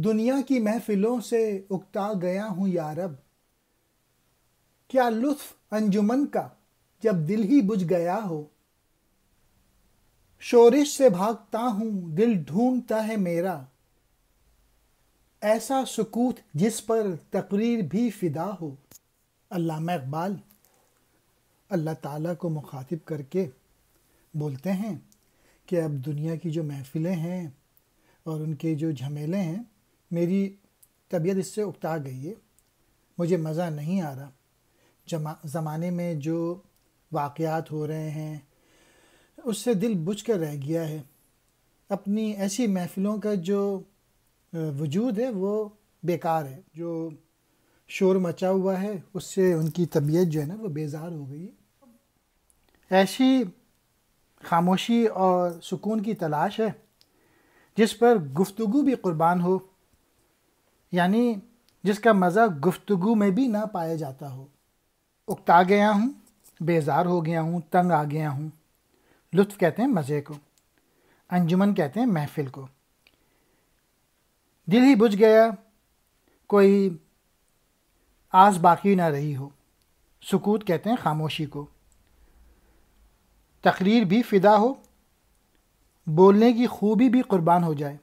دنیا کی محفلوں سے اکتا گیا ہوں یا رب، کیا لطف انجمن کا جب دل ہی بجھ گیا ہو۔ شورش سے بھاگتا ہوں دل ڈھونڈتا ہے میرا، ایسا سکوت جس پر تقریر بھی فدا ہو۔ علامہ اقبال اللہ تعالیٰ کو مخاطب کر کے بولتے ہیں کہ اب دنیا کی جو محفلیں ہیں اور ان کے جو جھمیلے ہیں، میری طبیعت اس سے اکتا گئی ہے، مجھے مزہ نہیں آ رہا۔ زمانے میں جو واقعات ہو رہے ہیں اس سے دل بجھ کر رہ گیا ہے۔ اپنی ایسی محفلوں کا جو وجود ہے وہ بیکار ہے، جو شور مچا ہوا ہے اس سے ان کی طبیعت جو ہے نا وہ بیزار ہو گئی ہے۔ ایسی خاموشی اور سکون کی تلاش ہے جس پر گفتگو بھی قربان ہو، یعنی جس کا مزہ گفتگو میں بھی نہ پایا جاتا ہو۔ اکتا گیا ہوں، بیزار ہو گیا ہوں، تنگ آ گیا ہوں۔ لطف کہتے ہیں مزے کو، انجمن کہتے ہیں محفل کو۔ دل ہی بجھ گیا، کوئی آس باقی نہ رہی ہو۔ سکوت کہتے ہیں خاموشی کو۔ تقریر بھی فدا ہو، بولنے کی خوبی بھی قربان ہو جائے۔